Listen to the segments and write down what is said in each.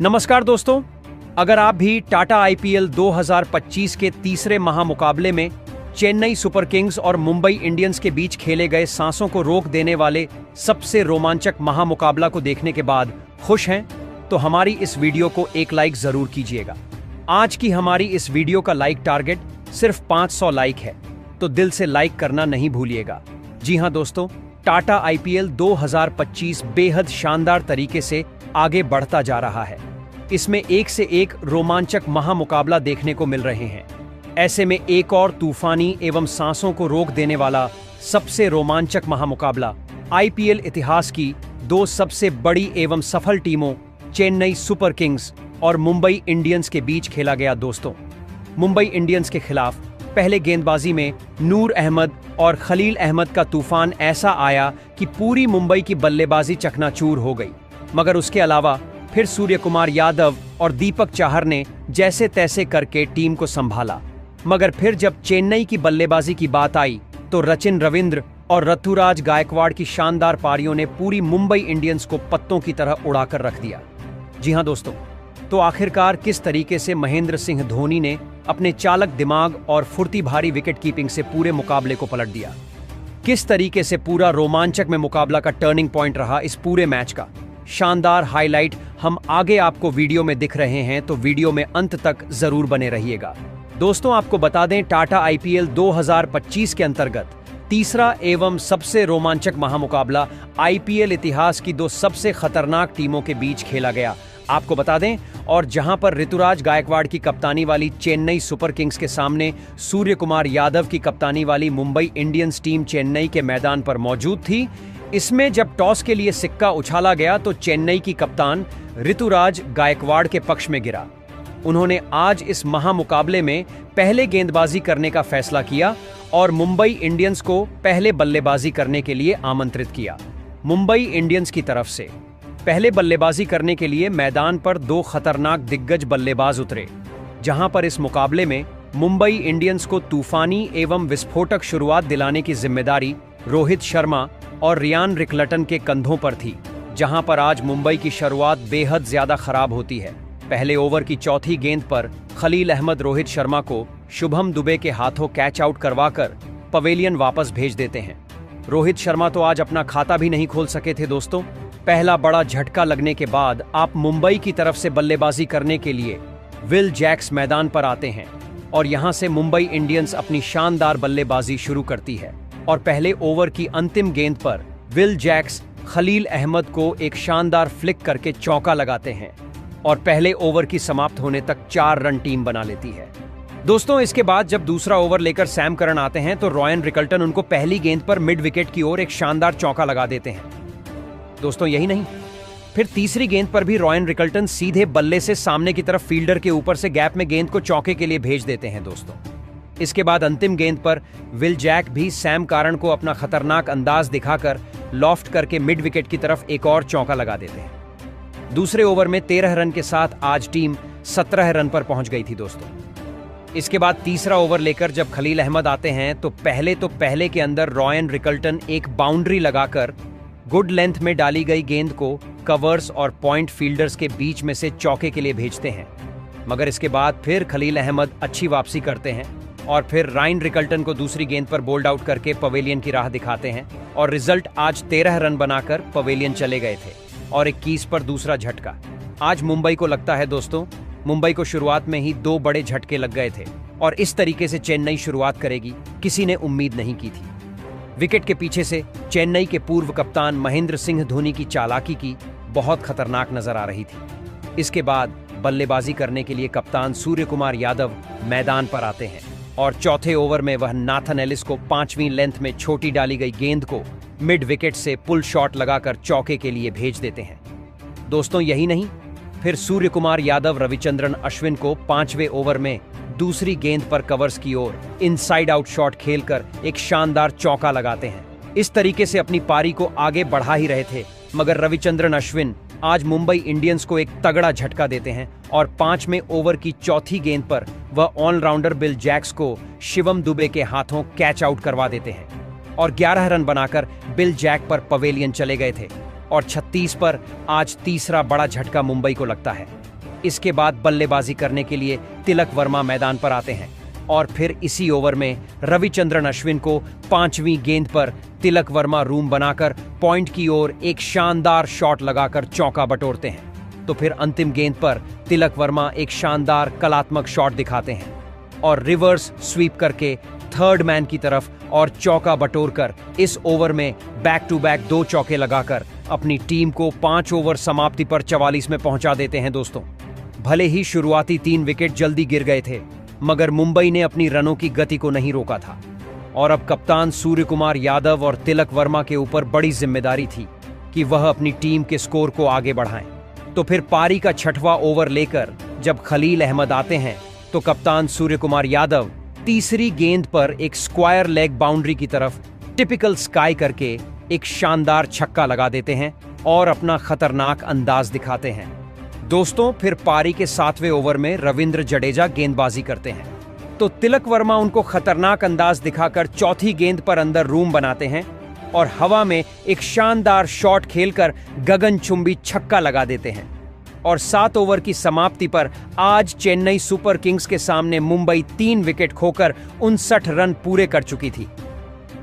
नमस्कार दोस्तों, अगर आप भी टाटा आईपीएल 2025 के तीसरे महामुकाबले में चेन्नई सुपर किंग्स और मुंबई इंडियंस के बीच खेले गए सांसों को रोक देने वाले सबसे रोमांचक महामुकाबला को देखने के बाद खुश हैं, तो हमारी इस वीडियो को एक लाइक जरूर कीजिएगा। आज की हमारी इस वीडियो का लाइक टारगेट सिर्फ 500 लाइक है, तो दिल से लाइक करना नहीं भूलिएगा। जी हां दोस्तों, टाटा आईपीएल 2025 बेहद शानदार तरीके से आगे बढ़ता जा रहा है। इसमें एक से एक रोमांचक महामुकाबला देखने को मिल रहे हैं। ऐसे में एक और तूफानी एवं सांसों को रोक देने वाला सबसे रोमांचक महामुकाबला आईपीएल इतिहास की दो सबसे बड़ी एवं सफल टीमों चेन्नई सुपर किंग्स और मुंबई इंडियंस के बीच खेला गया। दोस्तों, मुंबई इंडियंस के खिलाफ पहले गेंदबाजी में नूर अहमद और खलील अहमद का तूफान ऐसा आया कि पूरी मुंबई की बल्लेबाजी चकनाचूर हो गई। मगर उसके अलावा फिर सूर्यकुमार यादव और दीपक चाहर ने जैसे तैसे करके टीम को संभाला। मगर फिर जब चेन्नई की बल्लेबाजी की बात आई तो रचिन रविंद्र और ऋतुराज गायकवाड़ की शानदार पारियों ने पूरी मुंबई इंडियंस को पत्तों की तरह उड़ाकर रख दिया। जी हां दोस्तों, तो आखिरकार किस तरीके से महेंद्र सिंह धोनी ने अपने चालक दिमाग और फुर्ती भारी विकेट कीपिंग से पूरे मुकाबले को पलट दिया। किस तरीके से पूरा रोमांचक में मुकाबला का टर्निंग पॉइंट रहा इस पूरे मैच का शानदार हाईलाइट हम आगे आपको वीडियो में दिख रहे हैं, तो वीडियो में अंत तक जरूर बने रहिएगा। दोस्तों, आपको बता दें, टाटा आईपीएल 2025 के अंतर्गत तीसरा एवं सबसे रोमांचक महामुकाबला आईपीएल इतिहास की दो सबसे खतरनाक टीमों के बीच खेला गया। आपको बता दें, और जहां पर ऋतुराज गायकवाड़ की कप्तानी वाली चेन्नई सुपर किंग्स के सामने सूर्यकुमार यादव की कप्तानी वाली मुंबई इंडियंस टीम चेन्नई के मैदान पर मौजूद थी। इसमें जब टॉस के लिए सिक्का उछाला गया तो चेन्नई की कप्तान ऋतुराज गायकवाड़ के पक्ष में गिरा। उन्होंने आज इस महामुकाबले में पहले गेंदबाजी करने का फैसला किया और मुंबई इंडियंस को पहले बल्लेबाजी करने के लिए आमंत्रित किया। मुंबई इंडियंस की तरफ से पहले बल्लेबाजी करने के लिए मैदान पर दो खतरनाक दिग्गज बल्लेबाज उतरे, जहां पर इस मुकाबले में मुंबई इंडियंस को तूफानी एवं विस्फोटक शुरुआत दिलाने की जिम्मेदारी रोहित शर्मा और रियान रिकल्टन के कंधों पर थी। जहां पर आज मुंबई की शुरुआत बेहद ज्यादा खराब होती है। पहले ओवर की चौथी गेंद पर खलील अहमद रोहित शर्मा को शुभम दुबे के हाथों कैच आउट करवाकर पवेलियन वापस भेज देते हैं। रोहित शर्मा तो आज अपना खाता भी नहीं खोल सके थे। दोस्तों, पहला बड़ा झटका लगने के बाद आप मुंबई की तरफ से बल्लेबाजी करने के लिए विल जैक्स मैदान पर आते हैं और यहां से मुंबई इंडियंस अपनी शानदार बल्लेबाजी शुरू करती है और पहले ओवर की अंतिम गेंद पर विल जैक्स खलील अहमद को एक शानदार फ्लिक करके चौका लगाते हैं और पहले ओवर की समाप्त होने तक 4 रन टीम बना लेती है। दोस्तों, इसके बाद जब दूसरा ओवर लेकर सैम करन आते हैं तो रॉयन रिकल्टन उनको पहली गेंद पर मिड विकेट की ओर एक शानदार चौका लगा देते हैं। दोस्तों, यही नहीं, फिर तीसरी गेंद पर भी रॉयन रिकल्टन सीधे बल्ले से सामने की तरफ फील्डर के ऊपर से गैप में गेंद को चौके के लिए भेज देते हैं। दोस्तों, इसके बाद अंतिम गेंद पर विल जैक भी सैम करन को अपना खतरनाक अंदाज दिखाकर लॉफ्ट करके मिड विकेट की तरफ एक और चौका लगा देते हैं। दूसरे ओवर में 13 रन के साथ आज टीम 17 रन पर पहुंच गई थी। दोस्तों, इसके बाद तीसरा ओवर लेकर जब खलील अहमद आते हैं तो पहले के अंदर रॉयन रिकल्टन एक बाउंड्री लगाकर गुड लेंथ में डाली गई गेंद को कवर्स और पॉइंट फील्डर्स के बीच में से चौके के लिए भेजते हैं। मगर इसके बाद फिर खलील अहमद अच्छी वापसी करते हैं और फिर रायन रिकल्टन को दूसरी गेंद पर बोल्ड आउट करके पवेलियन की राह दिखाते हैं और रिजल्ट आज 13 रन बनाकर पवेलियन चले गए थे और 21 पर दूसरा झटका। आज मुंबई को लगता है दोस्तों, मुंबई को शुरुआत में ही 2 बड़े झटके लग गए थे और इस तरीके से चेन्नई शुरुआत करेगी किसी ने उम्मीद नहीं की थी। विकेट के पीछे से चेन्नई के पूर्व कप्तान महेंद्र सिंह धोनी की चालाकी की बहुत खतरनाक नजर आ रही थी। इसके बाद बल्लेबाजी करने के लिए कप्तान सूर्यकुमार यादव मैदान पर आते हैं और चौथे ओवर में वह नाथन एलिस को 5वीं लेंथ में छोटी डाली गई गेंद को मिड विकेट से पुल शॉट लगाकर चौके के लिए भेज देते हैं। दोस्तों, यही नहीं, फिर सूर्यकुमार यादव रविचंद्रन अश्विन को 5वें ओवर में दूसरी गेंद पर कवर्स की ओर इनसाइड आउट शॉट खेलकर एक शानदार चौका लगाते हैं। इस तरीके से अपनी पारी को आगे बढ़ा ही रहे थे, मगर रविचंद्रन अश्विन आज मुंबई इंडियंस को एक तगड़ा झटका देते हैं और 5वें ओवर की चौथी गेंद पर वह ऑलराउंडर विल जैक्स को शिवम दुबे के हाथों कैच आउट करवा देते हैं और 11 रन बनाकर विल जैक पर पवेलियन चले गए थे और 36 पर आज तीसरा बड़ा झटका मुंबई को लगता है। इसके बाद बल्लेबाजी करने के लिए तिलक वर्मा मैदान पर आते हैं और फिर इसी ओवर में रविचंद्रन अश्विन को 5वीं गेंद पर तिलक वर्मा रूम बनाकर पॉइंट की ओर एक शानदार शॉट लगाकर चौका बटोरते हैं। तो फिर अंतिम गेंद पर तिलक वर्मा एक शानदार कलात्मक शॉट दिखाते हैं और रिवर्स स्वीप करके थर्ड मैन की तरफ और चौका बटोरकर इस ओवर में बैक टू बैक 2 चौके लगाकर अपनी टीम को 5 ओवर समाप्ति पर 44 में पहुंचा देते हैं। दोस्तों, भले ही शुरुआती 3 विकेट जल्दी गिर गए थे, मगर मुंबई ने अपनी रनों की गति को नहीं रोका था और अब कप्तान सूर्य कुमार यादव और तिलक वर्मा के ऊपर बड़ी जिम्मेदारी थी कि वह अपनी टीम के स्कोर को आगे बढ़ाएं। तो फिर पारी का 6वां ओवर लेकर जब खलील अहमद आते हैं तो कप्तान सूर्य कुमार यादव तीसरी गेंद पर एक स्क्वायर लेग बाउंड्री की तरफ टिपिकल स्काई करके एक शानदार छक्का लगा देते हैं और अपना खतरनाक अंदाज दिखाते हैं। दोस्तों, फिर पारी के 7वें ओवर में रविंद्र जडेजा गेंदबाजी करते हैं तो तिलक वर्मा उनको खतरनाक अंदाज दिखाकर चौथी गेंद पर अंदर रूम बनाते हैं और हवा में एक शानदार शॉट खेलकर गगनचुंबी छक्का लगा देते हैं और 7 ओवर की समाप्ति पर आज चेन्नई सुपर किंग्स के सामने मुंबई 3 विकेट खोकर 59 रन पूरे कर चुकी थी।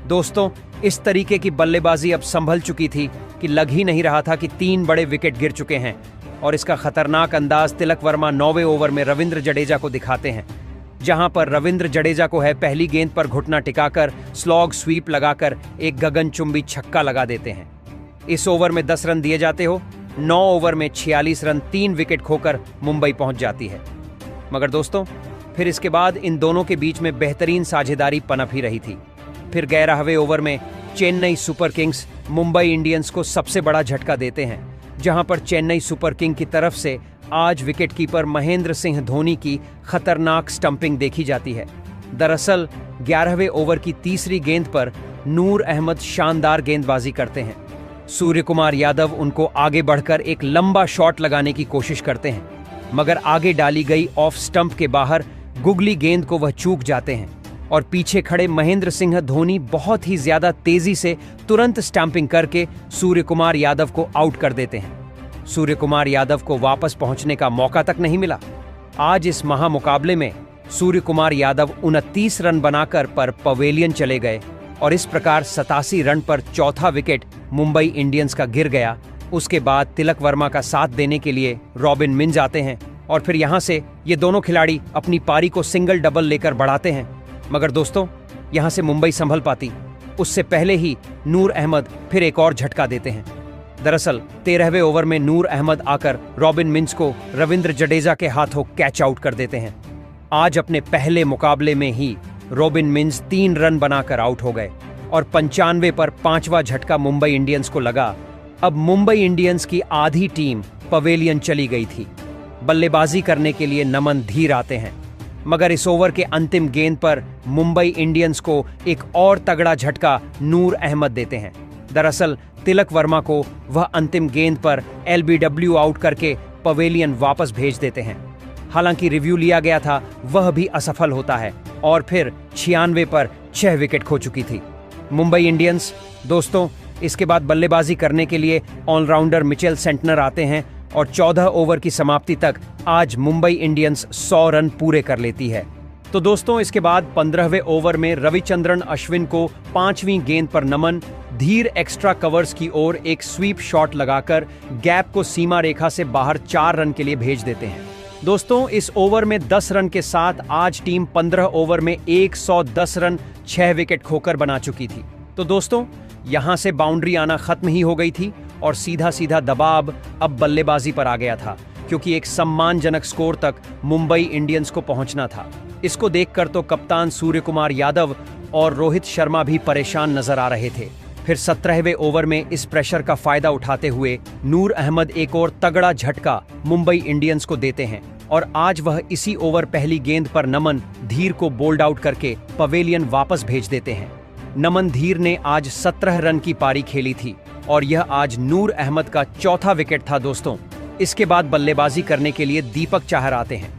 दोस्तों, इस तरीके की बल्लेबाजी अब संभल चुकी थी कि लग ही नहीं रहा था कि 3 बड़े विकेट गिर चुके हैं और इसका खतरनाक अंदाज तिलक वर्मा 9वें ओवर में रविंद्र जडेजा को दिखाते हैं, जहां पर रविंद्र जडेजा को है पहली गेंद पर घुटना टिकाकर स्लॉग स्वीप लगाकर एक गगनचुंबी छक्का लगा देते हैं। इस ओवर में 10 रन दिए जाते हो, 9 ओवर में 46 रन 3 विकेट खोकर मुंबई पहुंच जाती है। मगर दोस्तों, फिर इसके बाद इन दोनों के बीच में बेहतरीन साझेदारी पनप ही रही थी। फिर 11वें ओवर में Chennai super Kings Mumbai Indians को सबसे बड़ा झटका देते हैं, जहां पर चेन्नई सुपर किंग की तरफ से आज विकेटकीपर महेंद्र सिंह धोनी की खतरनाक स्टंपिंग देखी जाती है। दरअसल 11वें ओवर की तीसरी गेंद पर नूर अहमद शानदार गेंदबाजी करते हैं। सूर्य कुमार यादव उनको आगे बढ़कर एक लंबा शॉट लगाने की कोशिश करते हैं, मगर आगे डाली गई ऑफ स्टंप के बाहर गुगली गेंद को वह चूक जाते हैं और पीछे खड़े महेंद्र सिंह धोनी बहुत ही ज्यादा तेजी से तुरंत स्टंपिंग करके सूर्य कुमार यादव को आउट कर देते हैं। सूर्य कुमार यादव को वापस पहुंचने का मौका तक नहीं मिला। आज इस महामुकाबले में सूर्य कुमार यादव 29 रन बनाकर पर पवेलियन चले गए और इस प्रकार 87 रन पर चौथा विकेट मुंबई इंडियंस का गिर गया। उसके बाद तिलक वर्मा का साथ देने के लिए रॉबिन मिंज आते हैं और फिर यहां से ये दोनों खिलाड़ी अपनी पारी को सिंगल डबल लेकर बढ़ाते हैं। मगर दोस्तों, यहां से मुंबई संभल पाती उससे पहले ही नूर अहमद फिर एक और झटका देते हैं। दरअसल 13वें ओवर में नूर अहमद आकर रॉबिन मिंज को रविंद्र जडेजा के हाथों कैच आउट कर देते हैं। आज अपने पहले मुकाबले में ही रॉबिन मिंज 3 रन बनाकर आउट हो गए और 95 पर 5वां झटका मुंबई इंडियंस को लगा। अब मुंबई इंडियंस की आधी टीम पवेलियन चली गई थी। बल्लेबाजी करने के लिए नमन धीर आते हैं, मगर इस ओवर के अंतिम गेंद पर मुंबई इंडियंस को एक और तगड़ा झटका नूर अहमद देते हैं। दरअसल तिलक वर्मा को वह अंतिम गेंद पर एलबीडब्ल्यू आउट करके पवेलियन वापस भेज देते हैं। हालांकि रिव्यू लिया गया था, वह भी असफल होता है और फिर 96 पर 6 विकेट खो चुकी थी मुंबई इंडियंस। दोस्तों, इसके बाद बल्लेबाजी करने के लिए ऑलराउंडर मिचेल सेंटनर आते हैं और 14 ओवर की समाप्ति तक आज मुंबई इंडियंस 100 रन पूरे कर लेती है। तो दोस्तों, इसके बाद 15वें ओवर में रविचंद्रन अश्विन को 5वीं गेंद पर नमन धीर एक्स्ट्रा कवर्स की ओर एक स्वीप शॉट लगाकर गैप को सीमा रेखा से बाहर 4 रन के लिए भेज देते हैं। दोस्तों, इस ओवर में 10 रन के साथ आज टीम 15 ओवर में 110 रन 6 विकेट खोकर बना चुकी थी। तो दोस्तों, यहां से बाउंड्री आना खत्म ही हो गई थी और सीधा सीधा दबाव अब बल्लेबाजी पर आ गया था, क्योंकि एक सम्मानजनक स्कोर तक मुंबई इंडियंस को पहुंचना था। इसको देखकर तो कप्तान सूर्य कुमार यादव और रोहित शर्मा भी परेशान नजर आ रहे थे। फिर 17वें ओवर में इस प्रेशर का फायदा उठाते हुए नूर अहमद एक और तगड़ा झटका मुंबई इंडियंस को देते हैं और आज वह इसी ओवर पहली गेंद पर नमन धीर को बोल्ड आउट करके पवेलियन वापस भेज देते हैं। नमन धीर ने आज 17 रन की पारी खेली थी और यह आज नूर अहमद का चौथा विकेट था। दोस्तों, इसके बाद बल्लेबाजी करने के लिए दीपक चाहर आते हैं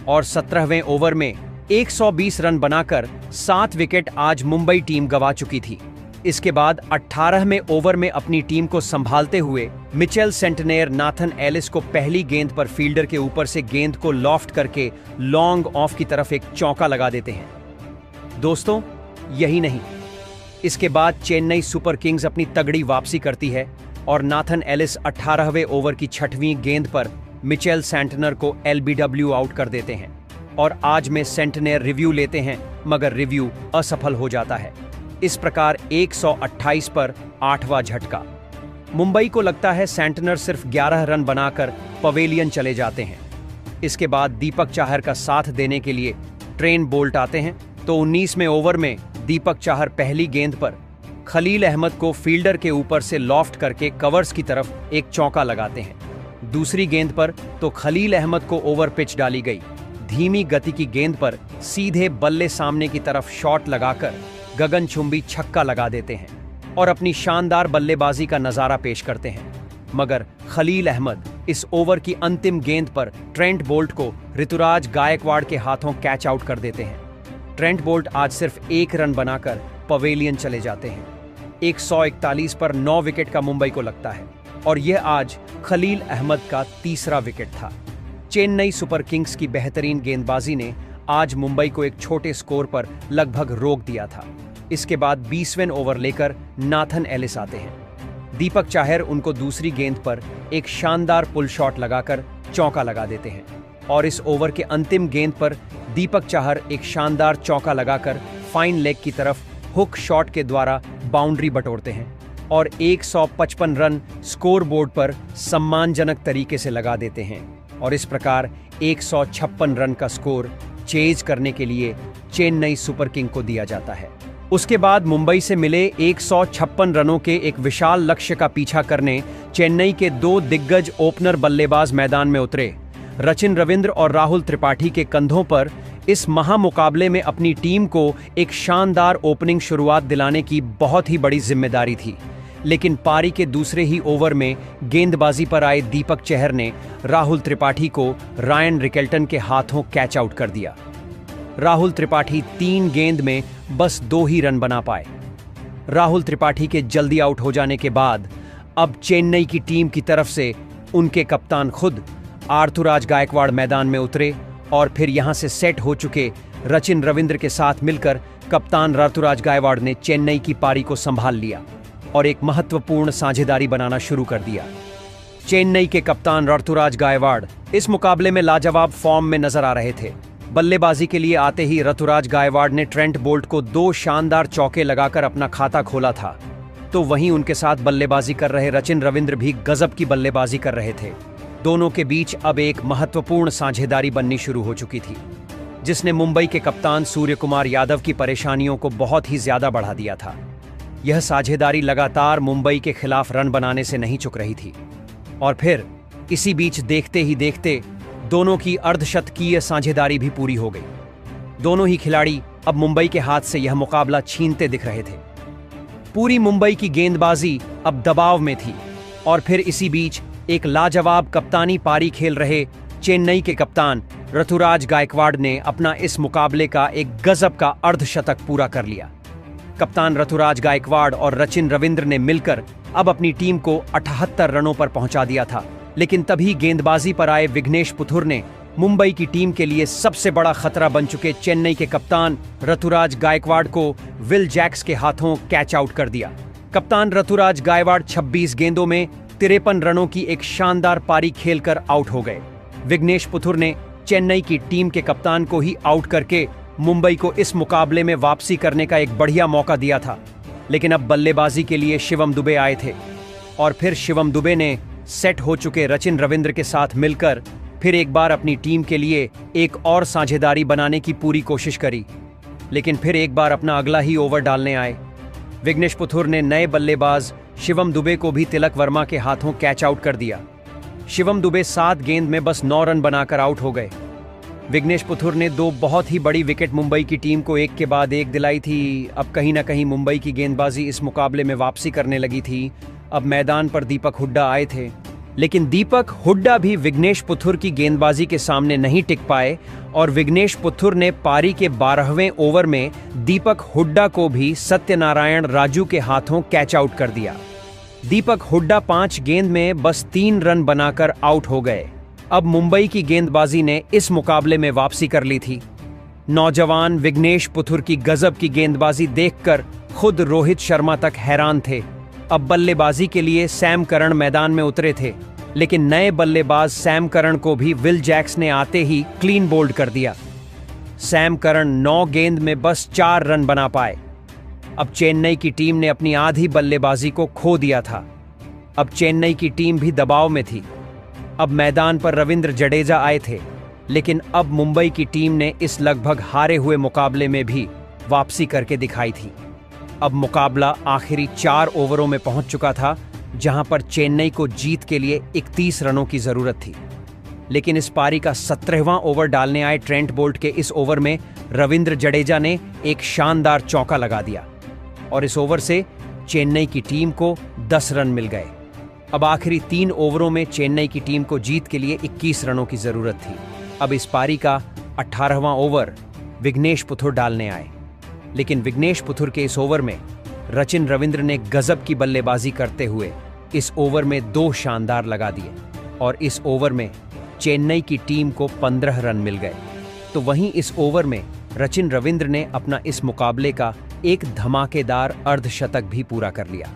और 17वें ओवर में 120 रन बनाकर 7 विकेट आज मुंबई टीम गंवा चुकी थी। इसके बाद 18वें ओवर में अपनी टीम को संभालते हुए मिचेल सेंटनेर नाथन एलिस को पहली गेंद पर फील्डर के ऊपर से गेंद को लॉफ्ट करके लॉन्ग ऑफ की तरफ एक चौका लगा देते हैं। दोस्तों, यही नहीं, इसके बाद चेन्नई सुपर किंग्स अपनी तगड़ी वापसी करती है और नाथन एलिस 18वें ओवर की 6वीं गेंद पर मिचेल सेंटनर को एलबीडब्ल्यू आउट कर देते हैं और आज में सेंटनेर रिव्यू लेते हैं, मगर रिव्यू असफल हो जाता है। इस प्रकार 128 पर 8वां झटका। मुंबई को लगता है सेंटनर सिर्फ 11 रन बनाकर पवेलियन चले जाते हैं। इसके बाद दीपक चाहर का साथ देने के लिए ट्रेंट बोल्ट आते हैं, तो 19वें ओवर में दीपक चाहर पहली गेंद पर खलील अहमद को फील्डर के ऊपर से लॉफ्ट करके कवर्स की तरफ एक चौका लगाते हैं। दूसरी गेंद पर तो खलील अहमद को ओवर पिच डाली गई। धीमी गति की गेंद पर सीधे बल्ले सामने की तरफ शॉट लगाकर गगनचुंबी छक्का लगा देते हैं और अपनी शानदार बल्लेबाजी का नजारा पेश करते हैं। मगर खलील अहमद इस ओवर की अंतिम गेंद पर ट्रेंट बोल्ट को ऋतुराज गायकवाड़ के हाथों कैच आउट कर देते हैं। ट्रेंट बोल्ट आज सिर्फ 1 रन बनाकर पवेलियन चले जाते हैं। 141 पर 9 विकेट का मुंबई को लगता है और यह आज खलील अहमद का तीसरा विकेट था। चेन्नई सुपर किंग्स की बेहतरीन गेंदबाजी ने आज मुंबई को एक छोटे स्कोर पर लगभग रोक दिया था। इसके बाद 20वें ओवर लेकर नाथन एलिस आते हैं। दीपक चाहर उनको दूसरी गेंद पर एक शानदार पुल शॉट लगाकर चौका लगा देते हैं और इस ओवर के अंतिम गेंद पर दीपक चाहर एक शानदार चौका लगाकर फाइन लेग की तरफ हुक शॉट के द्वारा बाउंड्री बटोरते हैं और 155 रन स्कोर बोर्ड पर सम्मानजनक तरीके से लगा देते हैं और इस प्रकार 156 रन का स्कोर चेज करने के लिए चेन्नई सुपर किंग को दिया जाता है। उसके बाद मुंबई से मिले 156 रनों के एक विशाल लक्ष्य का पीछा करने चेन्नई के 2 दिग्गज ओपनर बल्लेबाज मैदान में उतरे। रचिन रविंद्र और राहुल त्रिपाठी के कंधों पर इस महामुकाबले में अपनी टीम को एक शानदार ओपनिंग शुरुआत दिलाने की बहुत ही बड़ी जिम्मेदारी थी, लेकिन पारी के दूसरे ही ओवर में गेंदबाजी पर आए दीपक चहर ने राहुल त्रिपाठी को रायन रिकेल्टन के हाथों कैच आउट कर दिया। राहुल त्रिपाठी 3 गेंद में बस 2 ही रन बना पाए। राहुल त्रिपाठी के जल्दी आउट हो जाने के बाद अब चेन्नई की टीम की तरफ से उनके कप्तान खुद ऋतुराज गायकवाड़ मैदान में उतरे और फिर यहां से सेट हो चुके रचिन रविंद्र के साथ मिलकर कप्तान ऋतुराज गायकवाड़ ने चेन्नई की पारी को संभाल लिया और एक महत्वपूर्ण साझेदारी बनाना शुरू कर दिया। चेन्नई के कप्तान ऋतुराज गायकवाड़ इस मुकाबले में लाजवाब फॉर्म में नजर आ रहे थे। बल्लेबाजी के लिए आते ही ऋतुराज गायकवाड़ ने ट्रेंट बोल्ट को 2 शानदार चौके लगाकर अपना खाता खोला था, तो वहीं उनके साथ बल्लेबाजी कर रहे रचिन रविंद्र भी गजब की बल्लेबाजी कर रहे थे। दोनों के बीच अब एक महत्वपूर्ण साझेदारी बननी शुरू हो चुकी थी, जिसने मुंबई के कप्तान सूर्य कुमार यादव की परेशानियों को बहुत ही ज्यादा बढ़ा दिया था। यह साझेदारी लगातार मुंबई के खिलाफ रन बनाने से नहीं चुक रही थी और फिर इसी बीच देखते ही देखते दोनों की अर्धशतकीय साझेदारी भी पूरी हो गई। दोनों ही खिलाड़ी अब मुंबई के हाथ से यह मुकाबला छीनते दिख रहे थे। पूरी मुंबई की गेंदबाजी अब दबाव में थी और फिर इसी बीच एक लाजवाब कप्तानी पारी खेल रहे चेन्नई के कप्तान ऋतुराज गायकवाड़ ने अपना इस मुकाबले का एक गजब का अर्धशतक पूरा कर लिया। कप्तान ऋतुराज गायकवाड़ और रचिन रविंद्र ने मिलकर अब अपनी टीम को 78 रनों पर पहुंचा दिया था, लेकिन तभी गेंदबाजी पर आए विघ्नेश पुथुर ने मुंबई की टीम के लिए सबसे बड़ा खतरा बन चुके चेन्नई के कप्तान ऋतुराज गायकवाड़ को विल जैक्स के हाथों कैच आउट कर दिया। कप्तान ऋतुराज गायकवाड़ 26 गेंदों में 53 रनों की एक शानदार पारी खेलकर आउट हो गए। विघ्नेश पुथुर ने चेन्नई की टीम के कप्तान को ही आउट करके मुंबई को इस मुकाबले में वापसी करने का एक बढ़िया मौका दिया था, लेकिन अब बल्लेबाजी के लिए शिवम दुबे आए थे और फिर शिवम दुबे ने सेट हो चुके रचिन रविंद्र के साथ मिलकर फिर एक बार अपनी टीम के लिए एक और साझेदारी बनाने की पूरी कोशिश करी, लेकिन फिर एक बार अपना अगला ही ओवर डालने आए। विघ्नेश पुथुर ने नए बल्लेबाज शिवम दुबे को भी तिलक वर्मा के हाथों कैच आउट कर दिया। शिवम दुबे 7 गेंद में बस 9 रन बनाकर आउट हो गए। विघ्नेश पुथुर ने 2 बहुत ही बड़ी विकेट मुंबई की टीम को एक के बाद एक दिलाई थी। अब कहीं ना कहीं मुंबई की गेंदबाजी इस मुकाबले में वापसी करने लगी थी। अब मैदान पर दीपक हुड्डा आए थे लेकिन दीपक हुड्डा भी विघ्नेश पुथुर की गेंदबाजी के सामने नहीं टिक पाए और विघ्नेश पुथुर ने पारी के 12वें ओवर में दीपक हुड्डा को भी सत्यनारायण राजू के हाथों कैच आउट कर दिया। दीपक हुड्डा 5 गेंद में बस 3 रन बनाकर आउट हो गए। अब मुंबई की गेंदबाजी ने इस मुकाबले में वापसी कर ली थी। नौजवान विघ्नेश पुथुर की गजब की गेंदबाजी देखकर खुद रोहित शर्मा तक हैरान थे। अब बल्लेबाजी के लिए सैम करन मैदान में उतरे थे, लेकिन नए बल्लेबाज सैम करन को भी विल जैक्स ने आते ही क्लीन बोल्ड कर दिया। सैम करन 9 गेंद में बस 4 रन बना पाए। अब चेन्नई की टीम ने अपनी आधी बल्लेबाजी को खो दिया था। अब चेन्नई की टीम भी दबाव में थी। अब मैदान पर रविंद्र जडेजा आए थे, लेकिन अब मुंबई की टीम ने इस लगभग हारे हुए मुकाबले में भी वापसी करके दिखाई थी। अब मुकाबला आखिरी 4 ओवरों में पहुंच चुका था, जहां पर चेन्नई को जीत के लिए 31 रनों की जरूरत थी। लेकिन इस पारी का 17वां ओवर डालने आए ट्रेंट बोल्ट के इस ओवर में रविंद्र जडेजा ने एक शानदार चौका लगा दिया और इस ओवर से चेन्नई की टीम को 10 रन मिल गए। अब आखिरी 3 ओवरों में चेन्नई की टीम को जीत के लिए 21 रनों की जरूरत थी। अब इस पारी का 18वां ओवर विघ्नेश पुथुर डालने आए, लेकिन विघ्नेश पुथुर के इस ओवर में रचिन रविंद्र ने गजब की बल्लेबाजी करते हुए इस ओवर में 2 शानदार लगा दिए और इस ओवर में चेन्नई की टीम को 15 रन मिल गए। तो वहीं इस ओवर में रचिन रविंद्र ने अपना इस मुकाबले का एक धमाकेदार अर्धशतक भी पूरा कर लिया।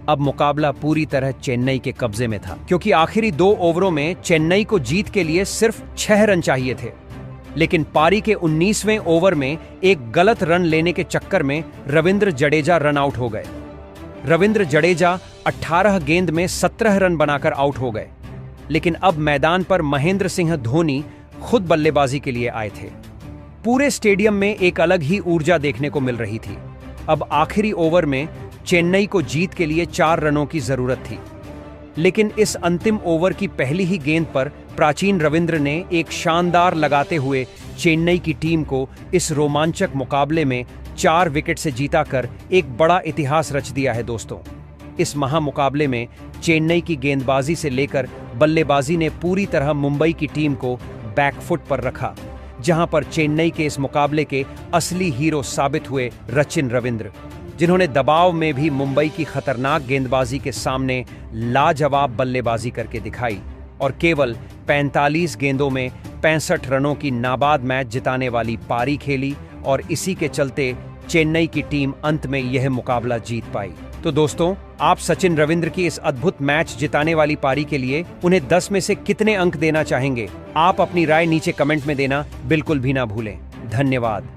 अब मुकाबला पूरी तरह चेन्नई के कब्जे में था, क्योंकि आखिरी 2 ओवरों में चेन्नई को जीत के लिए सिर्फ 6 रन चाहिए थे। लेकिन पारी के 19वें ओवर में एक गलत रन लेने के चक्कर में रविंद्र जडेजा रन आउट हो गए। रविंद्र जडेजा 18 गेंद में 17 रन बनाकर आउट हो गए। लेकिन अब मैदान पर महेंद्र सिंह धोनी खुद बल्लेबाजी के लिए आए थे। पूरे स्टेडियम में एक अलग ही ऊर्जा देखने को मिल रही थी। अब आखिरी ओवर में चेन्नई को जीत के लिए 4 रनों की जरूरत थी, लेकिन इस अंतिम ओवर की पहली ही गेंद पर प्राचीन रविंद्र ने एक शानदार लगाते हुए चेन्नई की टीम को इस रोमांचक मुकाबले में 4 विकेट से जीताकर एक बड़ा इतिहास रच दिया है। दोस्तों, इस महामुकाबले में चेन्नई की गेंदबाजी से लेकर बल्लेबाजी ने पूरी तरह मुंबई की टीम को बैकफुट पर रखा, जहां पर चेन्नई के इस मुकाबले के असली हीरो साबित हुए रचिन रविंद्र, जिन्होंने दबाव में भी मुंबई की खतरनाक गेंदबाजी के सामने लाजवाब बल्लेबाजी करके दिखाई और केवल 45 गेंदों में 65 रनों की नाबाद मैच जिताने वाली पारी खेली और इसी के चलते चेन्नई की टीम अंत में यह मुकाबला जीत पाई। तो दोस्तों, आप सचिन रविंद्र की इस अद्भुत मैच जिताने वाली पारी के लिए उन्हें 10 में से कितने अंक देना चाहेंगे? आप अपनी राय नीचे कमेंट में देना बिल्कुल भी ना भूलें। धन्यवाद।